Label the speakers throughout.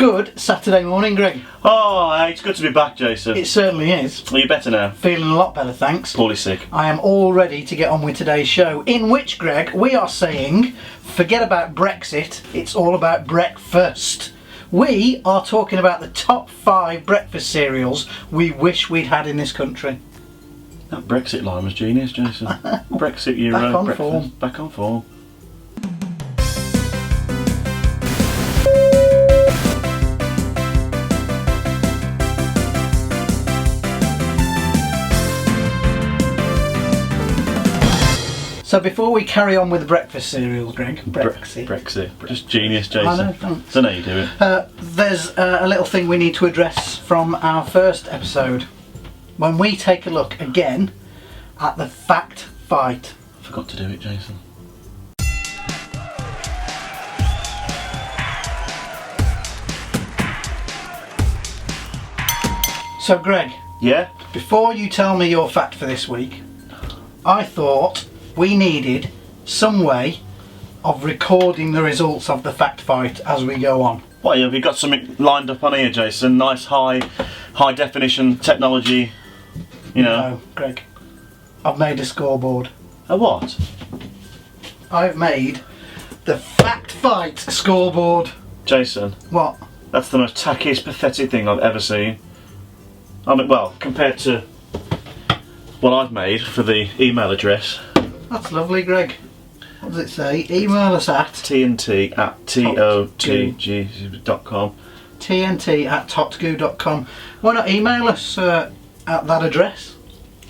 Speaker 1: Good Saturday morning, Greg.
Speaker 2: Oh, hey, it's good to be back, Jason.
Speaker 1: It certainly is.
Speaker 2: Are you better now?
Speaker 1: Feeling a lot better, thanks.
Speaker 2: Poorly sick.
Speaker 1: I am all ready to get on with today's show, in which, Greg, we are saying, forget about Brexit, it's all about breakfast. We are talking about the top 5 breakfast cereals we wish we'd had in this country.
Speaker 2: That Brexit line was genius, Jason. Brexit, Euro,
Speaker 1: Back on
Speaker 2: breakfast.
Speaker 1: form.
Speaker 2: Back on form.
Speaker 1: So before we carry on with the breakfast cereals, Greg,
Speaker 2: Brexit. Just genius, Jason.
Speaker 1: I know, thanks.
Speaker 2: Don't know you do it.
Speaker 1: There's a little thing we need to address from our first episode. When we take a look again at the fact fight.
Speaker 2: I forgot to do it, Jason.
Speaker 1: So Greg,
Speaker 2: Yeah?
Speaker 1: before you tell me your fact for this week, I thought we needed some way of recording the results of the fact fight as we go on.
Speaker 2: What, have you got something lined up on here, Jason? Nice high definition technology, you know?
Speaker 1: No, Greg. I've made a scoreboard.
Speaker 2: A what?
Speaker 1: I've made the fact fight scoreboard.
Speaker 2: Jason,
Speaker 1: What?
Speaker 2: that's the most tackiest, pathetic thing I've ever seen. I mean, well, compared to what I've made for the email address.
Speaker 1: That's lovely, Greg. What does it say? Email us at
Speaker 2: TnT@totg.com.
Speaker 1: TnT@totgoo.com. Why not email us at that address?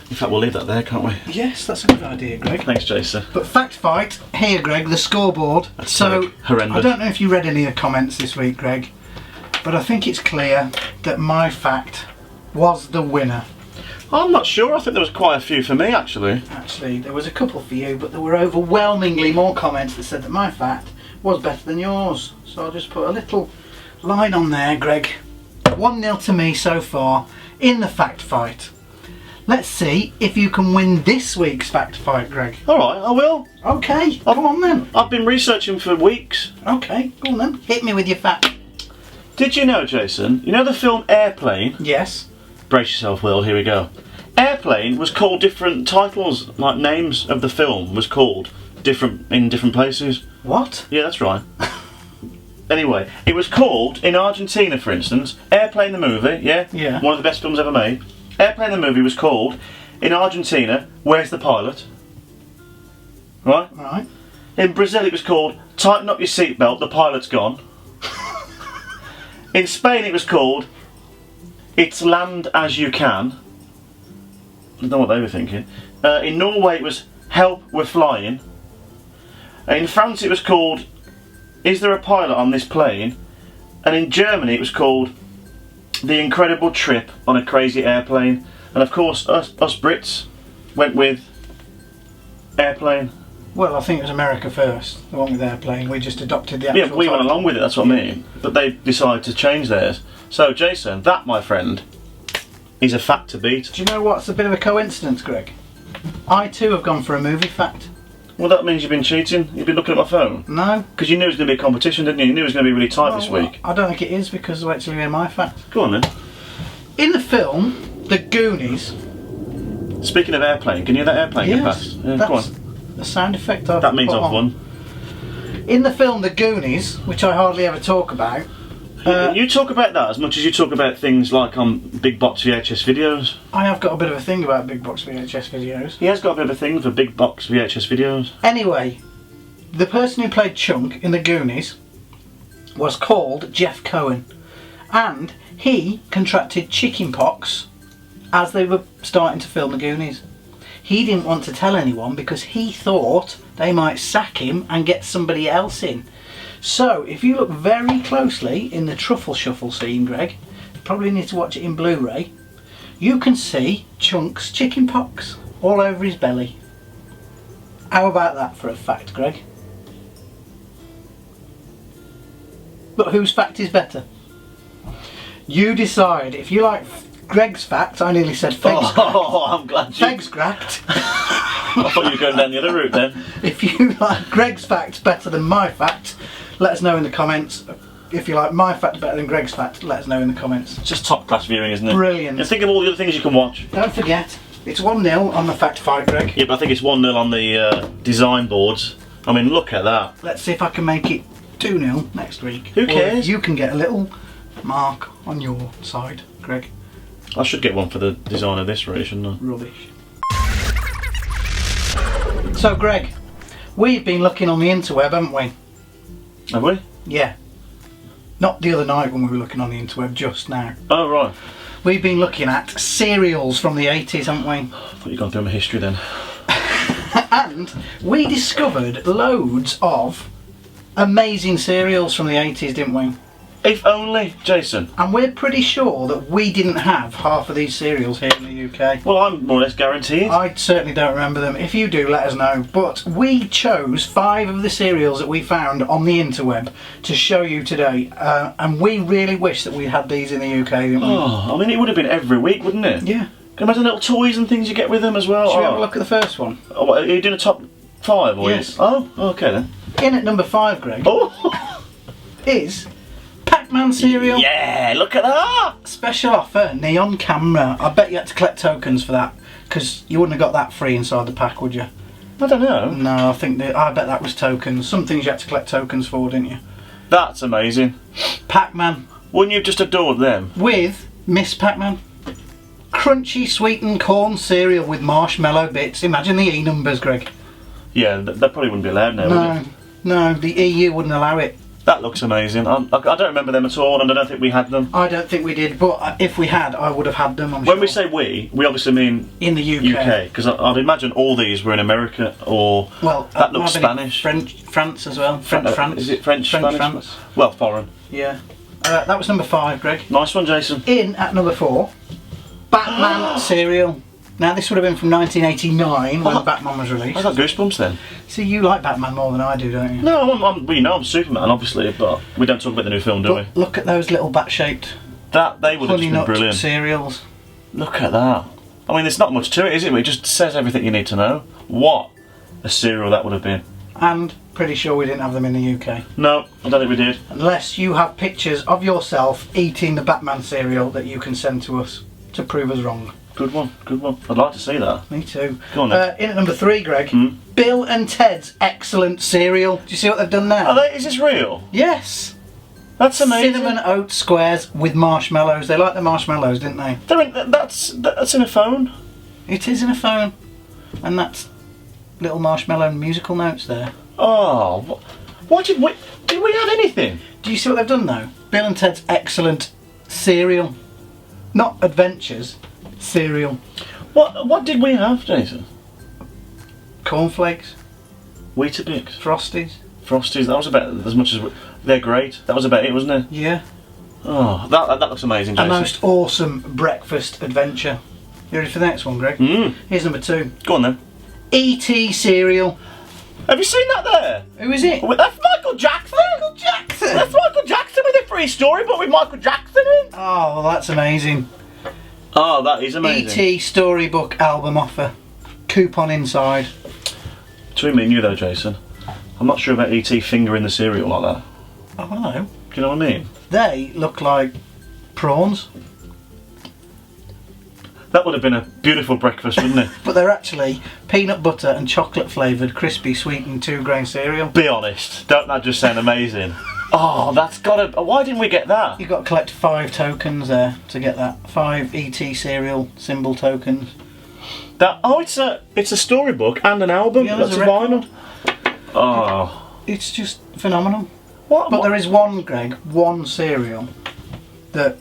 Speaker 2: In fact, we'll leave that there, can't we?
Speaker 1: Yes, that's a good idea, Greg.
Speaker 2: Thanks, Jason.
Speaker 1: But fact fight, here, Greg, the scoreboard.
Speaker 2: That's
Speaker 1: so
Speaker 2: horrendous.
Speaker 1: I don't know if you read any of the comments this week, Greg, but I think it's clear that my fact was the winner.
Speaker 2: I'm not sure. I think there was quite a few for me, actually.
Speaker 1: Actually, there was a couple for you, but there were overwhelmingly more comments that said that my fact was better than yours. So I'll just put a little line on there, Greg. 1-0 to me so far in the fact fight. Let's see if you can win this week's fact fight, Greg.
Speaker 2: All right, I will.
Speaker 1: Okay, come on then.
Speaker 2: I've been researching for weeks.
Speaker 1: Okay, go on then. Hit me with your fact.
Speaker 2: Did you know, Jason, you know the film Airplane?
Speaker 1: Yes.
Speaker 2: Brace yourself, Will, here we go. Airplane was called different titles, like names of the film was called different in different places.
Speaker 1: What?
Speaker 2: Yeah, that's right. Anyway, it was called, in Argentina for instance, Airplane the movie, yeah?
Speaker 1: Yeah.
Speaker 2: One of the best films ever made. Airplane the movie was called, in Argentina, Where's the Pilot? Right?
Speaker 1: Right.
Speaker 2: In Brazil it was called, Tighten Up Your Seatbelt, the Pilot's Gone. In Spain it was called, It's Land As You Can. I don't know what they were thinking. In Norway it was Help We're Flying. In France it was called Is There a Pilot on This Plane? And in Germany it was called The Incredible Trip on a Crazy Airplane. And of course us Brits went with Airplane.
Speaker 1: Well, I think it was America first, the one with Airplane. We just adopted the actual
Speaker 2: Yeah, we went
Speaker 1: title.
Speaker 2: along with it, that's what I mean. But they decided to change theirs. So Jason, that my friend is a fact to beat.
Speaker 1: Do you know what's a bit of a coincidence, Greg? I too have gone for a movie fact.
Speaker 2: Well, that means you've been cheating. You've been looking at my phone.
Speaker 1: No.
Speaker 2: Because you knew it was going to be a competition, didn't you? You knew it was going to be really tight this week.
Speaker 1: I don't think it is because wait till you hear my fact.
Speaker 2: Go on then.
Speaker 1: In the film, The Goonies.
Speaker 2: Speaking of airplane, can you hear that airplane get past? Yeah, go on.
Speaker 1: That's the sound effect I've
Speaker 2: That means
Speaker 1: put
Speaker 2: I've
Speaker 1: on.
Speaker 2: won.
Speaker 1: In the film The Goonies, which I hardly ever talk about.
Speaker 2: You talk about that as much as you talk about things like on big box VHS videos.
Speaker 1: I have got a bit of a thing about big box VHS videos.
Speaker 2: He has got a bit of a thing for big box VHS videos.
Speaker 1: Anyway, the person who played Chunk in The Goonies was called Jeff Cohen, and he contracted chickenpox as they were starting to film The Goonies. He didn't want to tell anyone because he thought they might sack him and get somebody else in. So, if you look very closely in the truffle shuffle scene, Greg, you probably need to watch it in Blu-ray, you can see Chunk's chickenpox all over his belly. How about that for a fact, Greg? But whose fact is better? You decide. If you like Greg's fact, I nearly said Feg's
Speaker 2: Oh, I'm glad you...
Speaker 1: Feg's cracked.
Speaker 2: I thought you were going down the other route then.
Speaker 1: If you like Greg's fact better than my fact, let us know in the comments. if you like my fact better than Greg's fact, let us know in the comments.
Speaker 2: It's just top class viewing, isn't it?
Speaker 1: Brilliant.
Speaker 2: And think of all the other things you can watch.
Speaker 1: Don't forget, it's 1-0 on the fact fight, Greg.
Speaker 2: Yeah, but I think it's 1-0 on the design boards. I mean, look at that.
Speaker 1: Let's see if I can make it 2-0 next week.
Speaker 2: Who cares?
Speaker 1: Or if you can get a little mark on your side, Greg.
Speaker 2: I should get one for the design of this race, shouldn't I?
Speaker 1: Rubbish. So, Greg, we've been looking on the interweb, haven't we?
Speaker 2: Have we?
Speaker 1: Yeah. Not the other night when we were looking on the interweb, just now.
Speaker 2: Oh, right.
Speaker 1: We've been looking at cereals from the 80s, haven't we?
Speaker 2: I thought you'd gone through my history then.
Speaker 1: And we discovered loads of amazing cereals from the 80s, didn't we?
Speaker 2: If only, Jason.
Speaker 1: And we're pretty sure that we didn't have half of these cereals here in the UK.
Speaker 2: Well, I'm more or less guaranteed.
Speaker 1: I certainly don't remember them. If you do, let us know. But we chose 5 of the cereals that we found on the interweb to show you today. And we really wish that we had these in the UK, didn't we?
Speaker 2: Oh, I mean, it would have been every week, wouldn't it?
Speaker 1: Yeah.
Speaker 2: Can you imagine little toys and things you get with them as well?
Speaker 1: Should we have a look at the first one?
Speaker 2: Oh, what, are you doing a top 5? Or
Speaker 1: Yes.
Speaker 2: Oh, okay then.
Speaker 1: In at number 5, Greg,
Speaker 2: Oh!
Speaker 1: is Pac-Man cereal.
Speaker 2: Yeah, look at that!
Speaker 1: Special offer, neon camera. I bet you had to collect tokens for that, because you wouldn't have got that free inside the pack, would you?
Speaker 2: I don't know.
Speaker 1: No, I bet that was tokens. Some things you had to collect tokens for, didn't you?
Speaker 2: That's amazing.
Speaker 1: Pac-Man
Speaker 2: Wouldn't you have just adored them?
Speaker 1: with Miss Pac-Man. Crunchy sweetened corn cereal with marshmallow bits. Imagine the E numbers, Greg.
Speaker 2: Yeah, that probably wouldn't be allowed now, would it?
Speaker 1: No, the EU wouldn't allow it.
Speaker 2: That looks amazing. I don't remember them at all, and I don't think we had them.
Speaker 1: I don't think we did, but if we had, I would have had them, I'm
Speaker 2: When
Speaker 1: sure.
Speaker 2: we say we obviously mean
Speaker 1: in the UK.
Speaker 2: UK, because I'd imagine all these were in America, or
Speaker 1: Well,
Speaker 2: that looks
Speaker 1: might have been
Speaker 2: Spanish.
Speaker 1: France as well. France.
Speaker 2: Is it French, Spanish?
Speaker 1: France.
Speaker 2: Well, foreign.
Speaker 1: Yeah. That was number 5, Greg.
Speaker 2: Nice one, Jason.
Speaker 1: In at number 4, Batman cereal. Now this would have been from 1989 when Batman was
Speaker 2: I
Speaker 1: released.
Speaker 2: got goosebumps then.
Speaker 1: See, you like Batman more than I do, don't you?
Speaker 2: No, I'm Superman, obviously, but we don't talk about the new film, do we?
Speaker 1: But look at those little bat-shaped
Speaker 2: That they would have
Speaker 1: honey
Speaker 2: just been
Speaker 1: nut
Speaker 2: brilliant.
Speaker 1: cereals.
Speaker 2: Look at that. I mean, there's not much to it, is it? It just says everything you need to know. What a cereal that would have been.
Speaker 1: And pretty sure we didn't have them in the UK.
Speaker 2: No, I don't think we did.
Speaker 1: Unless you have pictures of yourself eating the Batman cereal that you can send to us to prove us wrong.
Speaker 2: Good one, good one. I'd like to see that.
Speaker 1: Me too.
Speaker 2: Go on then.
Speaker 1: In at number 3, Greg,
Speaker 2: Hmm?
Speaker 1: Bill and Ted's excellent cereal. Do you see what they've done now?
Speaker 2: Is this real?
Speaker 1: Yes.
Speaker 2: That's amazing.
Speaker 1: Cinnamon oat squares with marshmallows. They like the marshmallows, didn't they?
Speaker 2: That's in a phone.
Speaker 1: It is in a phone. And that's little marshmallow musical notes there.
Speaker 2: Oh, what did we have anything?
Speaker 1: Do you see what they've done though? Bill and Ted's excellent cereal. Not adventures, cereal.
Speaker 2: What did we have, Jason?
Speaker 1: Cornflakes,
Speaker 2: Weetabix,
Speaker 1: Frosties.
Speaker 2: Frosties. That was about as much as they're great. That was about it, wasn't it?
Speaker 1: Yeah.
Speaker 2: Oh, that looks amazing,
Speaker 1: A
Speaker 2: Jason.
Speaker 1: most awesome breakfast adventure. You ready for the next one, Greg?
Speaker 2: Mm.
Speaker 1: Here's number 2.
Speaker 2: Go on then.
Speaker 1: E.T. cereal.
Speaker 2: Have you seen that there?
Speaker 1: Who is it?
Speaker 2: Well, that's Michael Jackson.
Speaker 1: Michael Jackson.
Speaker 2: That's Michael Jackson with a free storybook with Michael Jackson in.
Speaker 1: Oh, well, that's amazing.
Speaker 2: Oh, that is amazing.
Speaker 1: E.T. storybook album offer. Coupon inside.
Speaker 2: Between me and you though, Jason, I'm not sure about E.T. fingering the cereal like that.
Speaker 1: Oh, hello.
Speaker 2: Do you know what I mean?
Speaker 1: They look like prawns,
Speaker 2: That would have been a beautiful breakfast, wouldn't it?
Speaker 1: but they're actually peanut butter and chocolate flavoured crispy sweetened 2-grain cereal.
Speaker 2: Be honest, don't that just sound amazing? Oh, that's gotta... Why didn't we get that?
Speaker 1: You've got to collect 5 tokens there to get that. 5 ET cereal symbol tokens.
Speaker 2: It's a storybook and an album.
Speaker 1: Yeah,
Speaker 2: That's
Speaker 1: there's
Speaker 2: a
Speaker 1: a record.
Speaker 2: vinyl. Oh.
Speaker 1: It's just phenomenal.
Speaker 2: What?
Speaker 1: But there is one, Greg, one cereal that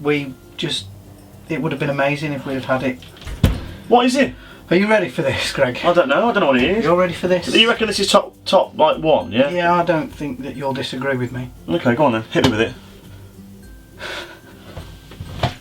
Speaker 1: it would have been amazing if we'd have had it.
Speaker 2: What is it?
Speaker 1: Are you ready for this, Greg?
Speaker 2: I don't know what it is.
Speaker 1: You're ready for this?
Speaker 2: You reckon this is top like 1, yeah?
Speaker 1: Yeah, I don't think that you'll disagree with me.
Speaker 2: Okay, go on then. Hit me with it.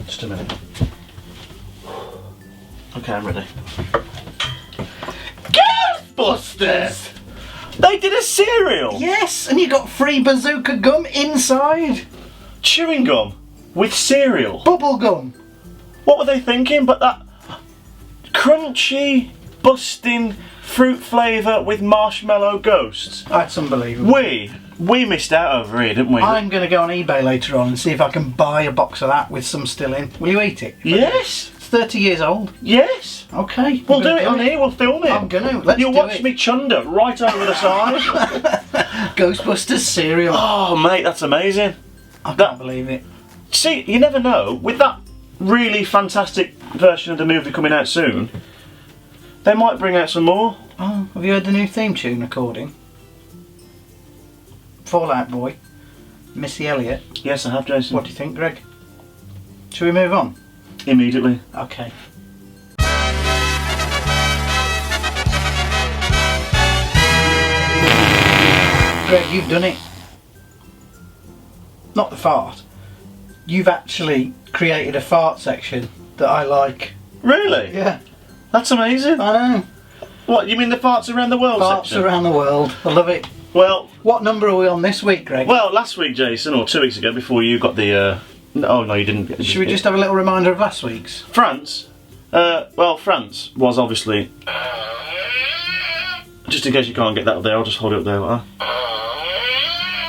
Speaker 2: Just a minute. Okay, I'm ready. Ghostbusters! They did a cereal!
Speaker 1: Yes, and you got free bazooka gum inside.
Speaker 2: Chewing gum with cereal.
Speaker 1: Bubble gum.
Speaker 2: What were they thinking? But that crunchy, busting fruit flavour with marshmallow ghosts.
Speaker 1: That's unbelievable.
Speaker 2: We We missed out over here, didn't we?
Speaker 1: I'm going to go on eBay later on and see if I can buy a box of that with some still in. Will you eat it?
Speaker 2: Yes.
Speaker 1: It's 30 years old.
Speaker 2: Yes.
Speaker 1: Okay.
Speaker 2: We'll do it on here. We'll film it.
Speaker 1: I'm going to. Let's
Speaker 2: You'll
Speaker 1: do
Speaker 2: watch
Speaker 1: it.
Speaker 2: me chunder right over the side.
Speaker 1: Ghostbusters cereal.
Speaker 2: Oh, mate, that's amazing.
Speaker 1: I can't believe it.
Speaker 2: See, you never know. With that really fantastic version of the movie coming out soon, they might bring out some more.
Speaker 1: Oh, have you heard the new theme tune recording? Fallout Boy, Missy Elliott.
Speaker 2: Yes, I have, Jason.
Speaker 1: What do you think, Greg? Shall we move on?
Speaker 2: Immediately.
Speaker 1: Okay. Greg, you've done it. Not the fart. You've actually created a fart section that I like.
Speaker 2: Really?
Speaker 1: Yeah.
Speaker 2: That's amazing.
Speaker 1: I know.
Speaker 2: What, you mean the farts around the world
Speaker 1: Farts
Speaker 2: section?
Speaker 1: around the world. I love it.
Speaker 2: Well,
Speaker 1: What number are we on this week, Greg?
Speaker 2: well, last week, Jason, or 2 weeks ago, before you got the... oh, no, you didn't.
Speaker 1: Should we just have a little reminder of last week's?
Speaker 2: France. Well, France was obviously... Just in case you can't get that up there, I'll just hold it up there.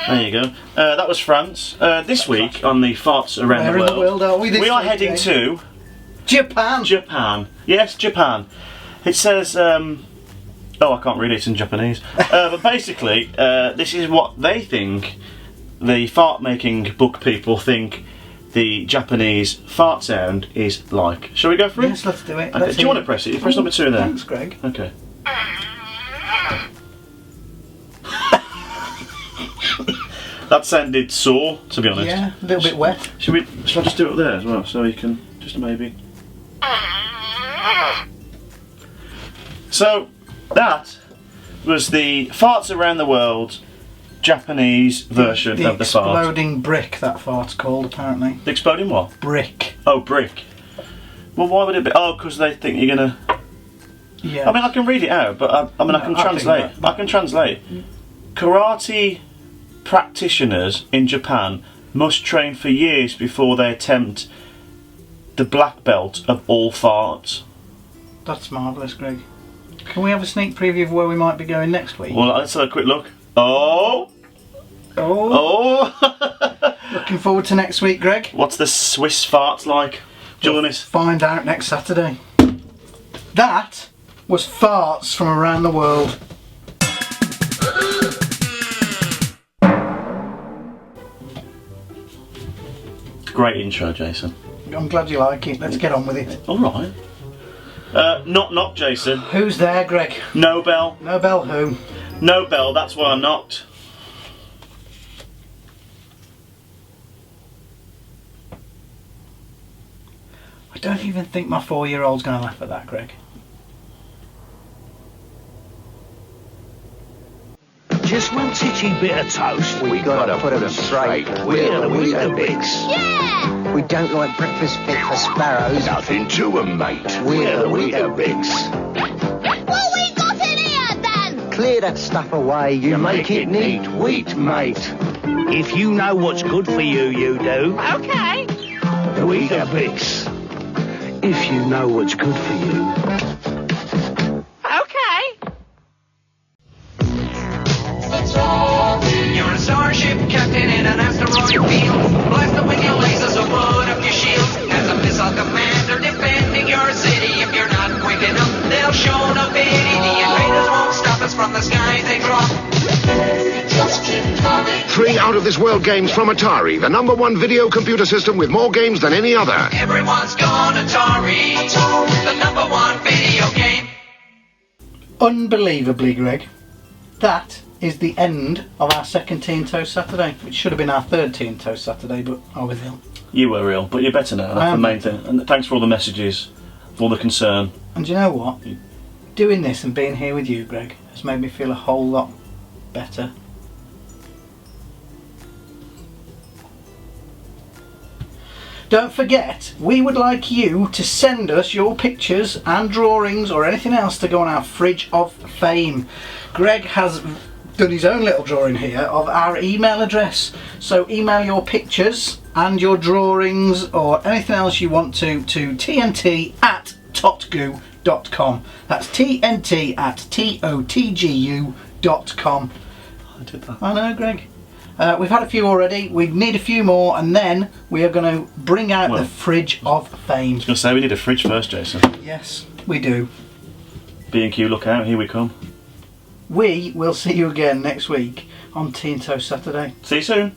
Speaker 2: There you go. That was France. This week, on the farts around
Speaker 1: Where
Speaker 2: the
Speaker 1: in the world are we this
Speaker 2: we are
Speaker 1: week,
Speaker 2: heading
Speaker 1: Greg?
Speaker 2: to...
Speaker 1: Japan!
Speaker 2: Japan. Yes, Japan. It says... oh, I can't read it, it's in Japanese. But basically, this is what they think, the fart-making book people think the Japanese fart sound is like. Shall we go for it?
Speaker 1: Yes, let's do it.
Speaker 2: Okay. Do you want to press it? You press number 2 there.
Speaker 1: Thanks, Greg.
Speaker 2: Okay. That sounded sore, to be honest.
Speaker 1: Yeah, a little bit wet.
Speaker 2: Shall I just do it there as well, so you can just maybe... So, that was the Farts Around the World Japanese version of the fart.
Speaker 1: The exploding brick, that fart's called, apparently.
Speaker 2: The exploding what?
Speaker 1: Brick.
Speaker 2: Oh, brick. Well, why would it be? Oh, because they think you're gonna...
Speaker 1: Yeah.
Speaker 2: I mean, I can read it out, but I can translate. I can translate. Karate practitioners in Japan must train for years before they attempt the black belt of all farts.
Speaker 1: That's marvellous, Greg. Can we have a sneak preview of where we might be going next week?
Speaker 2: Well, let's have a quick look. Oh!
Speaker 1: Oh!
Speaker 2: Oh!
Speaker 1: Looking forward to next week, Greg.
Speaker 2: What's the Swiss farts like? Join us.
Speaker 1: Find out next Saturday. That was farts from around the world.
Speaker 2: Great intro, Jason.
Speaker 1: I'm glad you like it. Let's get on with it.
Speaker 2: All right. Knock, Jason.
Speaker 1: Who's there, Greg?
Speaker 2: No bell.
Speaker 1: No bell who?
Speaker 2: No bell, that's why I knocked.
Speaker 1: I don't even think my 4-year-old's going to laugh at that, Greg.
Speaker 3: Just one titchy bit of toast.
Speaker 4: We gotta put 'em straight. We're the Weetabix.
Speaker 5: Yeah!
Speaker 4: We don't like breakfast fit for sparrows.
Speaker 3: Nothing to 'em, mate.
Speaker 4: We're the Weetabix.
Speaker 5: What we got in here, then?
Speaker 4: Clear that stuff away. You make it neat.
Speaker 3: Wheat, mate. If you know what's good for you, you do.
Speaker 5: Okay.
Speaker 3: The Weetabix. If you know what's good for you.
Speaker 5: Okay.
Speaker 6: You're a starship captain in an asteroid field. Blast away your lasers or put up your shields. As a missile commander defending your city. If you're not quick enough, they'll show no pity. The invaders won't stop us from the skies they drop. Just keep coming.
Speaker 7: 3 out-of-this-world games from Atari, the #1 video computer system with more games than any other.
Speaker 6: Everyone's gone Atari. The #1 video game.
Speaker 1: Unbelievably, Greg, that is the end of our second TnT Saturday, which should have been our third TnT Saturday, but I was ill.
Speaker 2: You were ill, but you're better now. That's the main thing. And thanks for all the messages, for all the concern.
Speaker 1: And you know what? Doing this and being here with you, Greg, has made me feel a whole lot better. Don't forget, we would like you to send us your pictures and drawings or anything else to go on our fridge of fame. Greg has done his own little drawing here of our email address, so email your pictures and your drawings or anything else you want to tnt@totgu.com. That's tnt@totgu.com.
Speaker 2: I did that.
Speaker 1: I know, Greg. We've had a few already. We need a few more, and then we are going to bring out
Speaker 2: Well,
Speaker 1: the fridge of fame.
Speaker 2: I was going to say we need a fridge first, Jason.
Speaker 1: Yes, we do.
Speaker 2: B&Q, look out, here we come.
Speaker 1: We will see you again next week on TnT Saturday.
Speaker 2: See you soon.